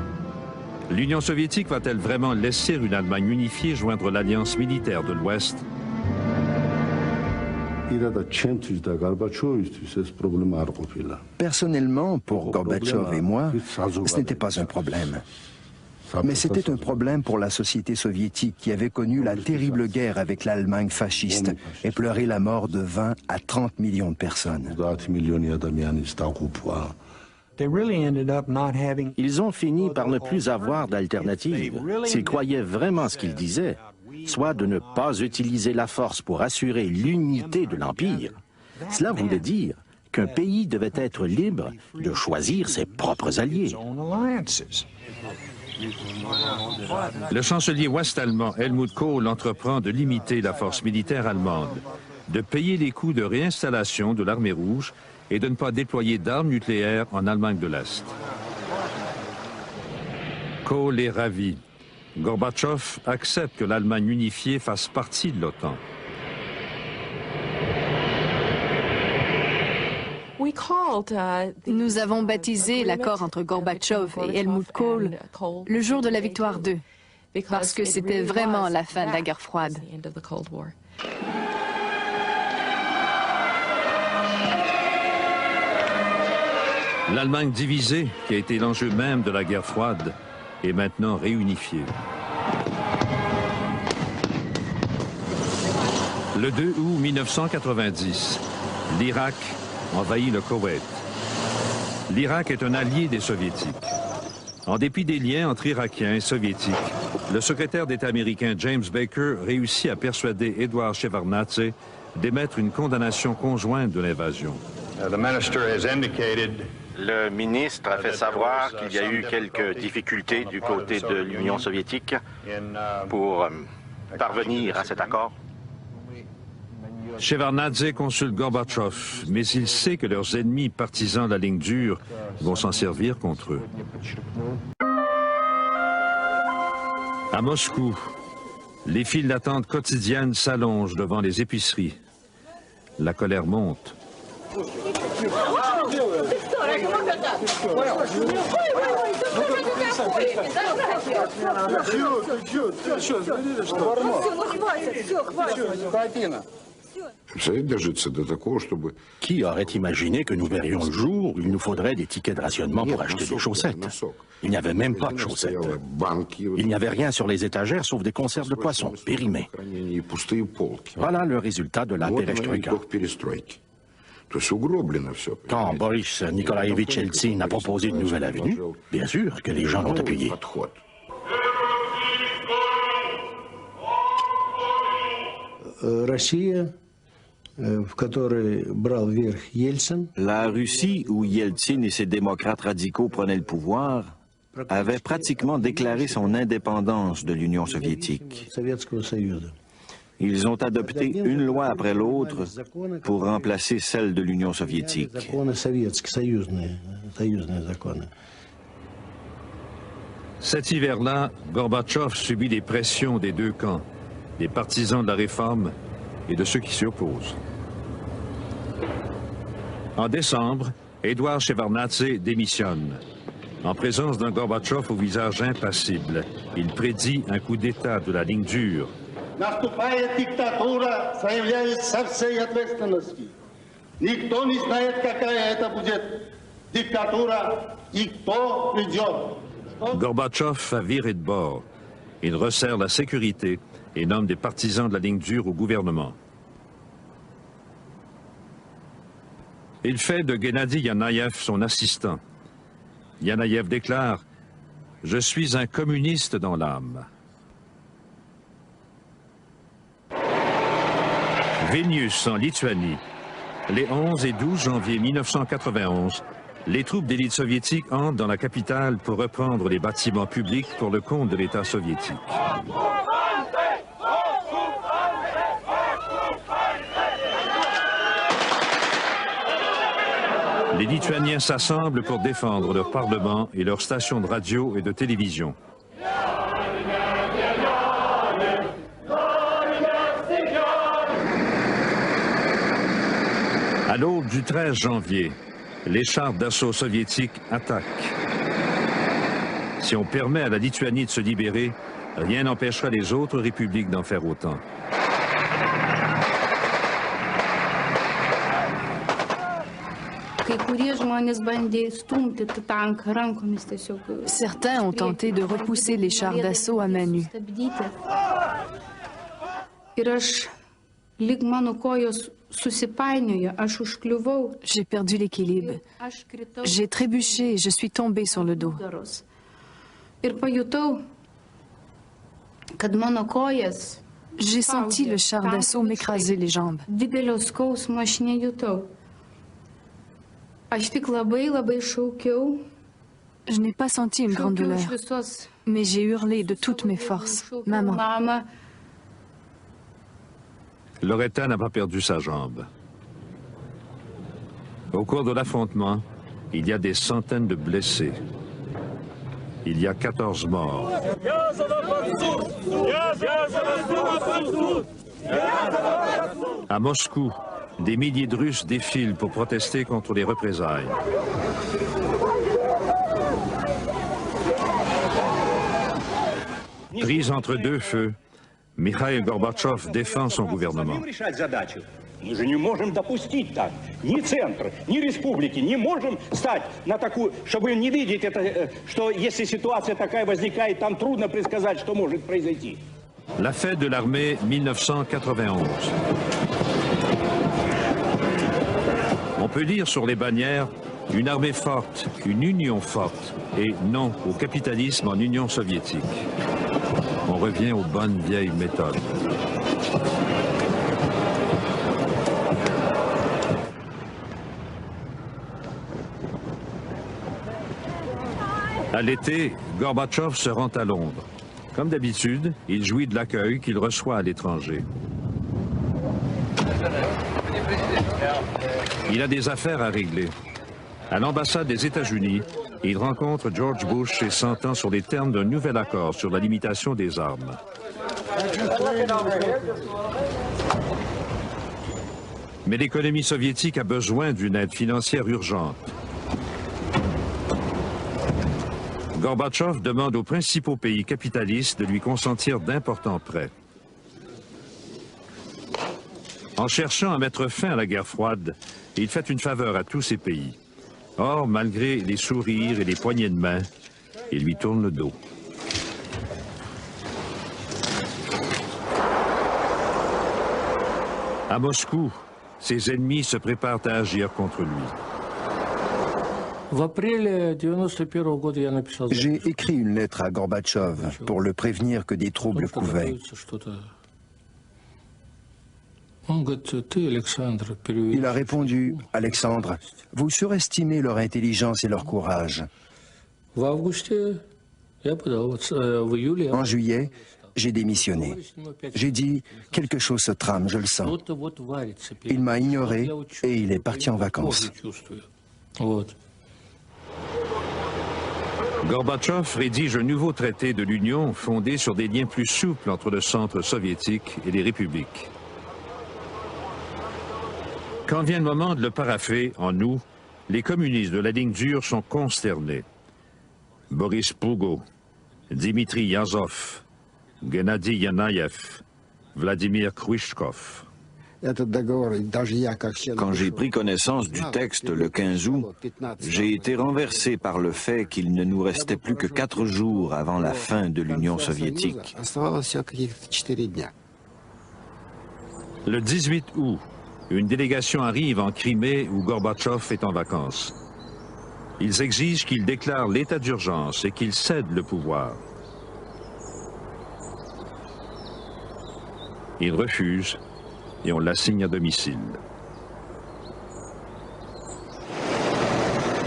L'Union soviétique va-t-elle vraiment laisser une Allemagne unifiée joindre l'alliance militaire de l'Ouest? Personnellement, pour Gorbatchev et moi, ce n'était pas un problème. Mais c'était un problème pour la société soviétique qui avait connu la terrible guerre avec l'Allemagne fasciste et pleuré la mort de 20 à 30 millions de personnes. Ils ont fini par ne plus avoir d'alternative. S'ils croyaient vraiment ce qu'ils disaient, soit de ne pas utiliser la force pour assurer l'unité de l'Empire, cela voulait dire qu'un pays devait être libre de choisir ses propres alliés. Le chancelier ouest-allemand Helmut Kohl entreprend de limiter la force militaire allemande, de payer les coûts de réinstallation de l'armée rouge et de ne pas déployer d'armes nucléaires en Allemagne de l'Est. Kohl est ravi. Gorbatchev accepte que l'Allemagne unifiée fasse partie de l'OTAN. Nous avons baptisé l'accord entre Gorbatchev et Helmut Kohl le jour de la victoire d'eux, parce que c'était vraiment la fin de la guerre froide. L'Allemagne divisée, qui a été l'enjeu même de la guerre froide, est maintenant réunifiée. Le 2 août 1990, l'Irak envahit le Koweït. L'Irak est un allié des Soviétiques. En dépit des liens entre Irakiens et Soviétiques, le secrétaire d'État américain James Baker réussit à persuader Eduard Shevardnadze d'émettre une condamnation conjointe de l'invasion. Le ministre a fait savoir qu'il y a eu quelques difficultés du côté de l'Union soviétique pour parvenir à cet accord. Shevardnadze consulte Gorbatchev, mais il sait que leurs ennemis partisans de la ligne dure vont s'en servir contre eux. À Moscou, les files d'attente quotidiennes s'allongent devant les épiceries. La colère monte. Qui aurait imaginé que nous verrions le jour où il nous faudrait des tickets de rationnement pour acheter des chaussettes? Il n'y avait même pas de chaussettes. Il n'y avait rien sur les étagères sauf des conserves de poissons périmées. Voilà le résultat de la perestroïka. Quand Boris Nikolaïevitch Eltsine a proposé une nouvelle avenue, bien sûr que les gens l'ont appuyé. La Russie, où Yeltsin et ses démocrates radicaux prenaient le pouvoir, avait pratiquement déclaré son indépendance de l'Union soviétique. Ils ont adopté une loi après l'autre pour remplacer celle de l'Union soviétique. Cet hiver-là, Gorbatchev subit les pressions des deux camps, des partisans de la réforme et de ceux qui s'y opposent. En décembre, Édouard Shevardnadze démissionne. En présence d'un Gorbatchev au visage impassible, il prédit un coup d'État de la ligne dure. Наступает диктатура, заявляет со всей ответственностью. Никто не знает, какая это будет диктатура и кто придет. Gorbatchev a viré de bord. Il resserre la sécurité et nomme des partisans de la ligne dure au gouvernement. Il fait de Gennady Yanayev son assistant. Yanayev déclare « Je suis un communiste dans l'âme ». Vilnius, en Lituanie. Les 11 et 12 janvier 1991, les troupes d'élite soviétique entrent dans la capitale pour reprendre les bâtiments publics pour le compte de l'État soviétique. Les Lituaniens s'assemblent pour défendre leur parlement et leurs stations de radio et de télévision. À l'aube du 13 janvier, les chars d'assaut soviétiques attaquent. Si on permet à la Lituanie de se libérer, rien n'empêchera les autres républiques d'en faire autant. Certains ont tenté de repousser les chars d'assaut à main nue. J'ai perdu l'équilibre. J'ai trébuché et je suis tombée sur le dos. J'ai senti le char d'assaut m'écraser les jambes. Je n'ai pas senti une grande douleur, mais j'ai hurlé de toutes mes forces. Maman. Loretta n'a pas perdu sa jambe. Au cours de l'affrontement, il y a des centaines de blessés. Il y a 14 morts. À Moscou, des milliers de Russes défilent pour protester contre les représailles. Prise entre deux feux, Mikhail Gorbatchev défend son gouvernement. Мы же не можем допустить так. Ни центр, ни республики не можем стать на такую, чтобы не видеть это, что если ситуация такая возникает, там трудно предсказать, что может произойти. La fête de l'armée 1991. On peut lire sur les bannières une armée forte, une union forte et non au capitalisme en Union soviétique. On revient aux bonnes vieilles méthodes. À l'été, Gorbatchev se rend à Londres. Comme d'habitude, il jouit de l'accueil qu'il reçoit à l'étranger. Il a des affaires à régler. À l'ambassade des États-Unis, il rencontre George Bush et s'entend sur les termes d'un nouvel accord sur la limitation des armes. Mais l'économie soviétique a besoin d'une aide financière urgente. Gorbatchev demande aux principaux pays capitalistes de lui consentir d'importants prêts. En cherchant à mettre fin à la guerre froide, il fait une faveur à tous ces pays. Or, malgré les sourires et les poignées de main, il lui tourne le dos. À Moscou, Ses ennemis se préparent à agir contre lui. J'ai écrit une lettre à Gorbatchev pour le prévenir que des troubles couvaient. Il a répondu, « Alexandre, vous surestimez leur intelligence et leur courage. » En juillet, j'ai démissionné. J'ai dit, « Quelque chose se trame, je le sens. » Il m'a ignoré et il est parti en vacances. Gorbatchev rédige un nouveau traité de l'Union fondé sur des liens plus souples entre le centre soviétique et les républiques. Quand vient le moment de le parapher, en août, les communistes de la ligne dure sont consternés. Boris Pougou, Dimitri Yazov, Gennady Yanayev, Vladimir Khrushchev. Quand j'ai pris connaissance du texte le 15 août, j'ai été renversé par le fait qu'il ne nous restait plus que 4 jours avant la fin de l'Union soviétique. Le 18 août, une délégation arrive en Crimée où Gorbatchev est en vacances. Ils exigent qu'il déclare l'état d'urgence et qu'il cède le pouvoir. Il refuse et on l'assigne à domicile.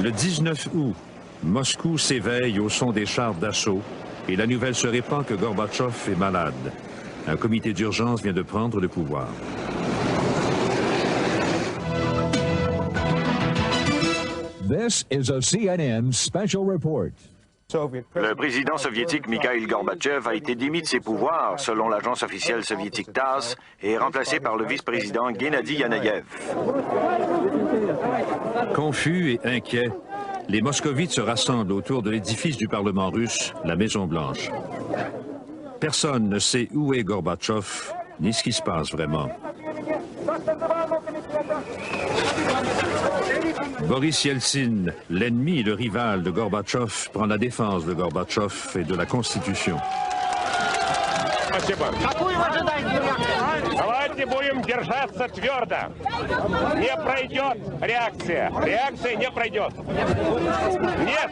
Le 19 août, Moscou s'éveille au son des chars d'assaut et la nouvelle se répand que Gorbatchev est malade. Un comité d'urgence vient de prendre le pouvoir. This is a CNN special report. Le président soviétique Mikhail Gorbatchev a été démis de ses pouvoirs, selon l'agence officielle soviétique TASS, et est remplacé par le vice-président Gennady Yanayev. Confus et inquiets, les moscovites se rassemblent autour de l'édifice du Parlement russe, la Maison-Blanche. Personne ne sait où est Gorbatchev, ni ce qui se passe vraiment. Boris Yeltsin, l'ennemi et le rival de Gorbatchev, prend la défense de Gorbatchev et de la Constitution. Давайте будем держаться твердо. Не пройдет реакция. Реакция не пройдет. Нет.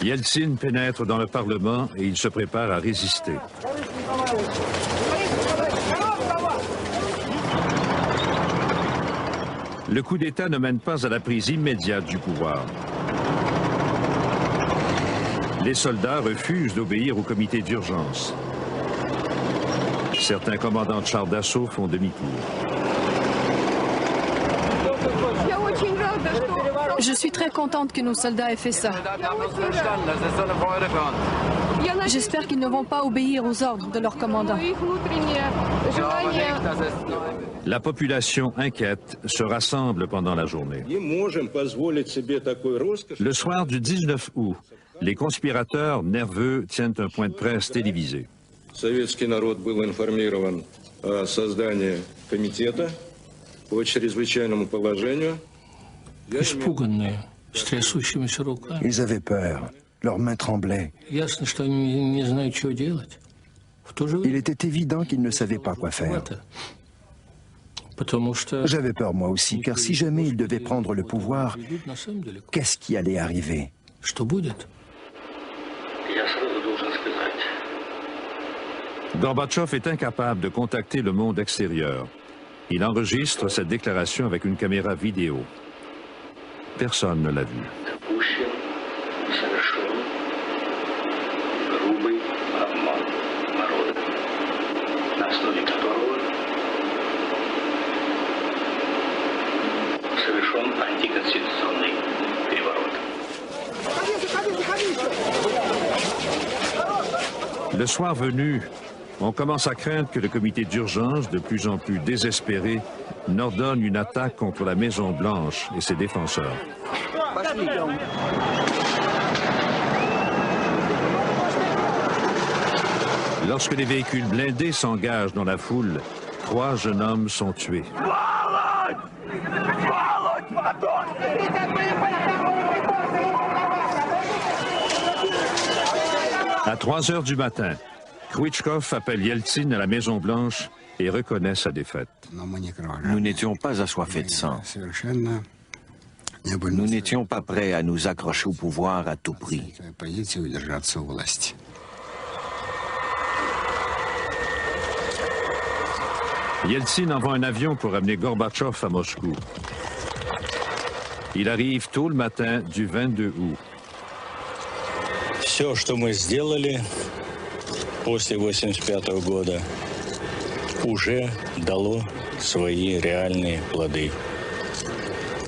Yeltsin pénètre dans le Parlement et il se prépare à résister. Le coup d'État ne mène pas à la prise immédiate du pouvoir. Les soldats refusent d'obéir au comité d'urgence. Certains commandants de chars d'assaut font demi-tour. Je suis très contente que nos soldats aient fait ça. J'espère qu'ils ne vont pas obéir aux ordres de leur commandant. La population inquiète se rassemble pendant la journée. Le soir du 19 août, les conspirateurs nerveux tiennent un point de presse télévisé. Советский народ был информирован о создании комитета по чрезвычайному положению. Ils avaient peur, leurs mains tremblaient. Il était évident qu'ils ne savaient pas quoi faire. J'avais peur moi aussi, car si jamais ils devaient prendre le pouvoir, qu'est-ce qui allait arriver? Gorbatchev est incapable de contacter le monde extérieur. Il enregistre cette déclaration avec une caméra vidéo. Personne ne l'a vu. Le soir venu, on commence à craindre que le comité d'urgence, de plus en plus désespéré, n'ordonne une attaque contre la Maison-Blanche et ses défenseurs. Lorsque les véhicules blindés s'engagent dans la foule, 3 jeunes hommes sont tués. À 3 heures du matin, Khrouchtchev appelle Yeltsin à la Maison-Blanche et reconnaît sa défaite. Nous n'étions pas assoiffés de sang. Nous n'étions pas prêts à nous accrocher au pouvoir à tout prix. Yeltsin envoie un avion pour amener Gorbatchev à Moscou. Il arrive tôt le matin du 22 août. Все, что мы сделали после 1985 года, уже дало свои реальные плоды.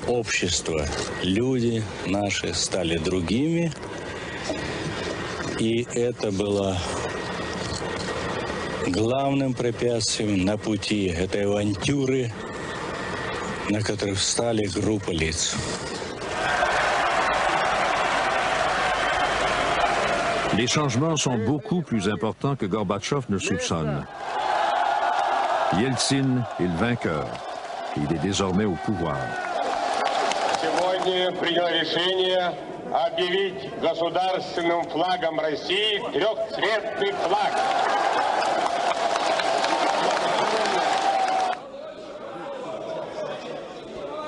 Общество, люди наши стали другими, и это было главным препятствием на пути этой авантюры, на которой встали группы лиц. Les changements sont beaucoup plus importants que Gorbatchev ne soupçonne. Yeltsin est le vainqueur. Il est désormais au pouvoir. Сегодня принял решение объявить государственным флагом России трехцветный флаг.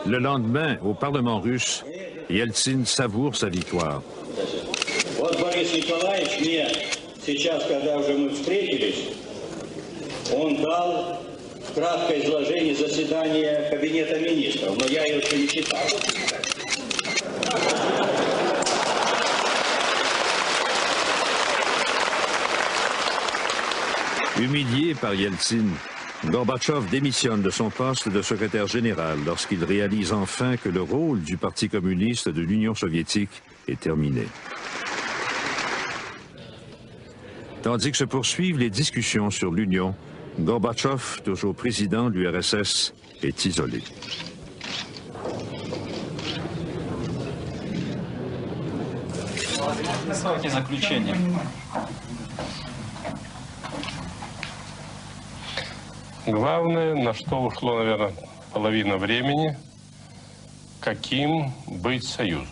Le lendemain, au Parlement russe, Yeltsin savoure sa victoire. Вот Борис Николаевич мне сейчас, когда уже мы встретились, он дал краткое изложение заседания Кабинета министров, но я его еще не читал. Humilié par Yeltsin, Gorbatchev démissionne de son poste de secrétaire général lorsqu'il réalise enfin que le rôle du Parti communiste de l'Union soviétique est terminé. Tandis que se poursuivent les discussions sur l'Union, Gorbatchev, toujours président de l'URSS, est isolé. Главное, на что ушло, наверное, половина времени, каким быть союзом.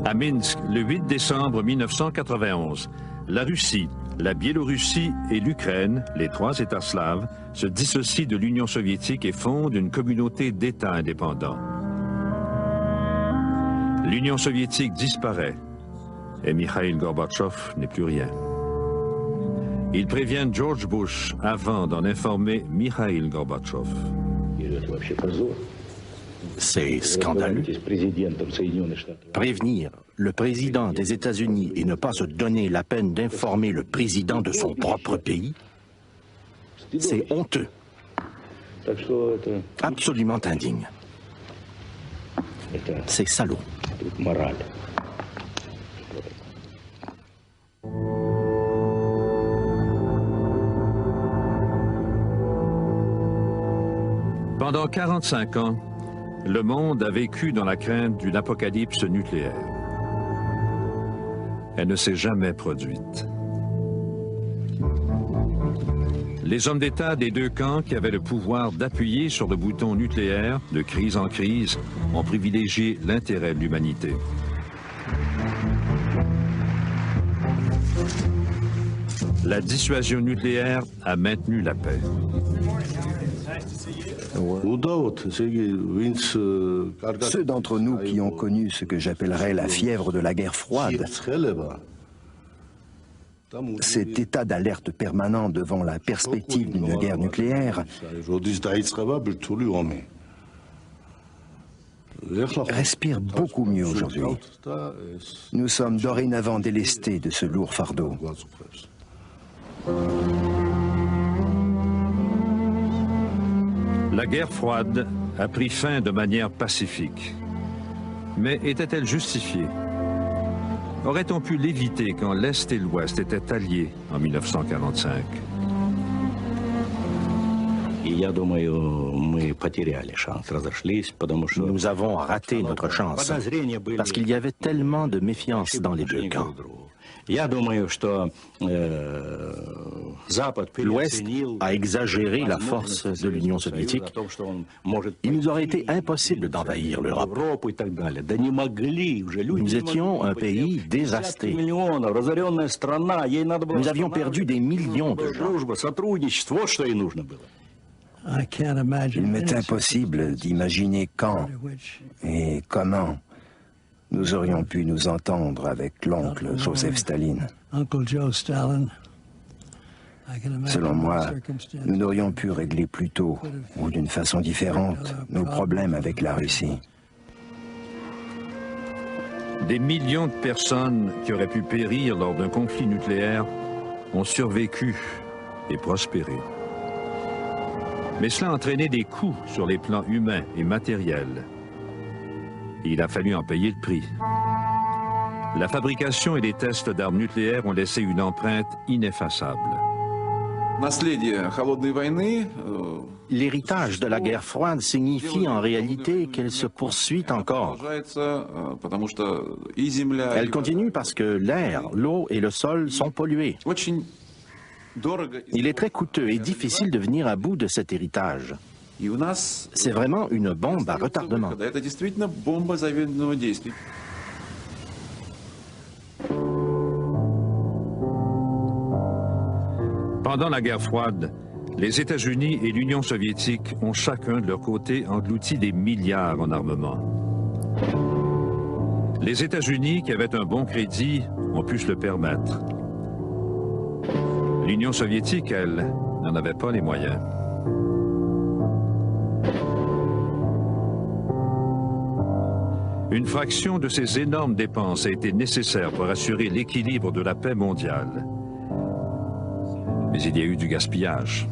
À Minsk, le 8 décembre 1991, la Russie, la Biélorussie et l'Ukraine, les trois États slaves, se dissocient de l'Union soviétique et fondent une communauté d'États indépendants. L'Union soviétique disparaît et Mikhail Gorbatchev n'est plus rien. Ils préviennent George Bush avant d'en informer Mikhail Gorbatchev. C'est scandaleux. Prévenir le président des États-Unis et ne pas se donner la peine d'informer le président de son propre pays, c'est honteux. Absolument indigne. C'est salaud. Pendant 45 ans, le monde a vécu dans la crainte d'une apocalypse nucléaire. Elle ne s'est jamais produite. Les hommes d'État des deux camps qui avaient le pouvoir d'appuyer sur le bouton nucléaire, de crise en crise, ont privilégié l'intérêt de l'humanité. La dissuasion nucléaire a maintenu la paix. Ceux d'entre nous qui ont connu ce que j'appellerais la fièvre de la guerre froide, cet état d'alerte permanent devant la perspective d'une guerre nucléaire, respirent beaucoup mieux aujourd'hui. Nous sommes dorénavant délestés de ce lourd fardeau. La guerre froide a pris fin de manière pacifique. Mais était-elle justifiée? Aurait-on pu l'éviter quand l'Est et l'Ouest étaient alliés en 1945? Nous avons raté notre chance parce qu'il y avait tellement de méfiance dans les deux camps. L'Ouest a exagéré la force de l'Union soviétique. Il nous aurait été impossible d'envahir l'Europe. Nous étions un pays dévasté. Nous avions perdu des millions de gens. Il m'est impossible d'imaginer quand et comment nous aurions pu nous entendre avec l'oncle Joseph Staline. Selon moi, nous n'aurions pu régler plus tôt ou d'une façon différente nos problèmes avec la Russie. Des millions de personnes qui auraient pu périr lors d'un conflit nucléaire ont survécu et prospéré. Mais cela a entraîné des coûts sur les plans humains et matériels. Et il a fallu en payer le prix. La fabrication et les tests d'armes nucléaires ont laissé une empreinte ineffaçable. L'héritage de la guerre froide signifie en réalité qu'elle se poursuit encore. Elle continue parce que l'air, l'eau et le sol sont pollués. Il est très coûteux et difficile de venir à bout de cet héritage. C'est vraiment une bombe à retardement. Pendant la guerre froide, les États-Unis et l'Union soviétique ont chacun de leur côté englouti des milliards en armement. Les États-Unis, qui avaient un bon crédit, ont pu se le permettre. L'Union soviétique, elle, n'en avait pas les moyens. Une fraction de ces énormes dépenses a été nécessaire pour assurer l'équilibre de la paix mondiale. Mais il y a eu du gaspillage.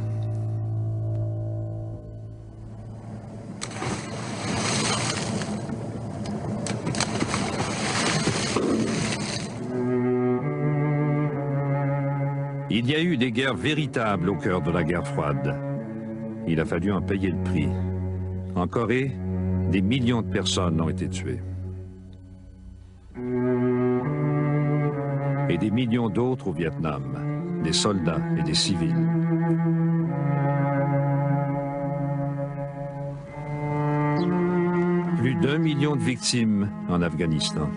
Il y a eu des guerres véritables au cœur de la guerre froide. Il a fallu en payer le prix. En Corée, des millions de personnes ont été tuées. Et des millions d'autres au Vietnam, des soldats et des civils. Plus d'1 million de victimes en Afghanistan.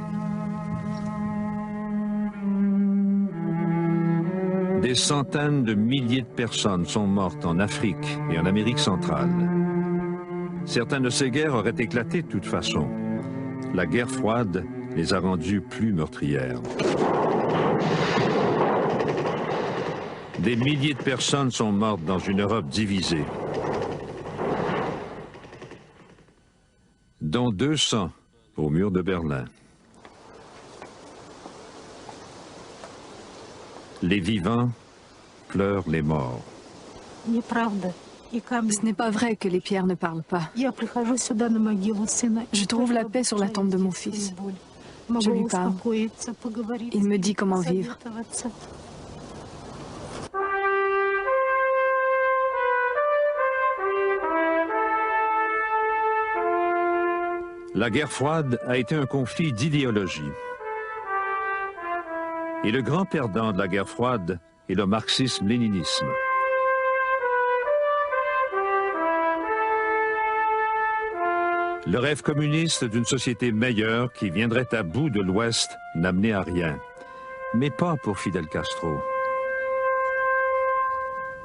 Des centaines de milliers de personnes sont mortes en Afrique et en Amérique centrale. Certaines de ces guerres auraient éclaté de toute façon. La guerre froide les a rendues plus meurtrières. Des milliers de personnes sont mortes dans une Europe divisée, dont 200 au mur de Berlin. Les vivants pleurent les morts. Ce n'est pas vrai que les pierres ne parlent pas. Je trouve la paix sur la tombe de mon fils. Je lui parle. Il me dit comment vivre. La guerre froide a été un conflit d'idéologie. Et le grand perdant de la guerre froide est le marxisme-léninisme. Le rêve communiste d'une société meilleure qui viendrait à bout de l'Ouest n'amenait à rien. Mais pas pour Fidel Castro.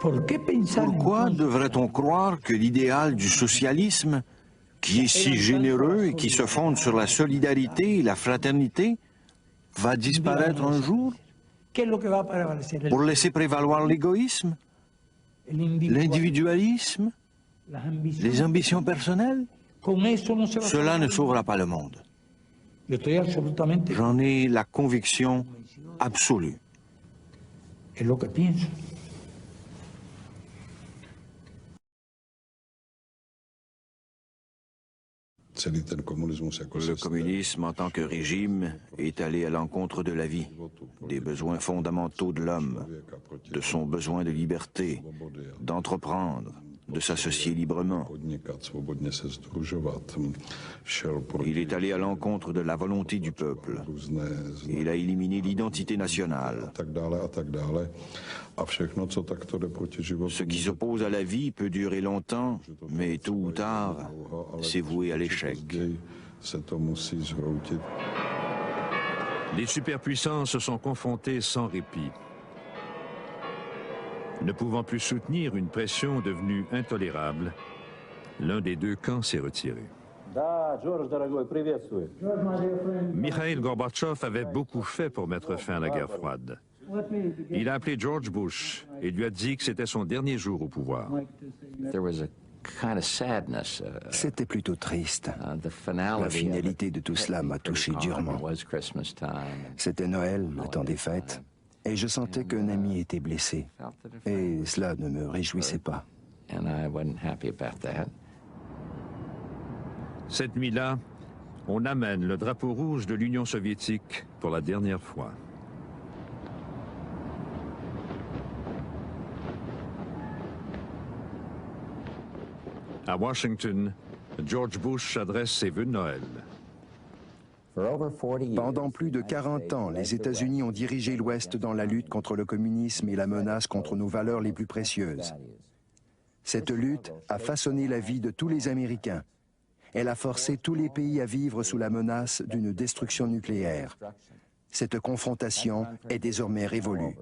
Pourquoi devrait-on croire que l'idéal du socialisme, qui est si généreux et qui se fonde sur la solidarité et la fraternité, va disparaître un jour pour laisser prévaloir l'égoïsme, l'individualisme, les ambitions personnelles? Cela ne sauvera pas le monde. J'en ai la conviction absolue. Le communisme en tant que régime est allé à l'encontre de la vie, des besoins fondamentaux de l'homme, de son besoin de liberté, d'entreprendre, de s'associer librement. Il est allé à l'encontre de la volonté du peuple. Il a éliminé l'identité nationale. Ce qui s'oppose à la vie peut durer longtemps, mais tôt ou tard, c'est voué à l'échec. Les superpuissances se sont confrontées sans répit. Ne pouvant plus soutenir une pression devenue intolérable, l'un des deux camps s'est retiré. Mikhail Gorbatchev avait beaucoup fait pour mettre fin à la guerre froide. Il a appelé George Bush et lui a dit que c'était son dernier jour au pouvoir. C'était plutôt triste. La finalité de tout cela m'a touché durement. C'était Noël, le temps des fêtes, et je sentais qu'un ami était blessé. Et cela ne me réjouissait pas. Cette nuit-là, on amène le drapeau rouge de l'Union soviétique pour la dernière fois. À Washington, George Bush adresse ses vœux de Noël. Pendant plus de 40 ans, les États-Unis ont dirigé l'Ouest dans la lutte contre le communisme et la menace contre nos valeurs les plus précieuses. Cette lutte a façonné la vie de tous les Américains. Elle a forcé tous les pays à vivre sous la menace d'une destruction nucléaire. Cette confrontation est désormais révolue.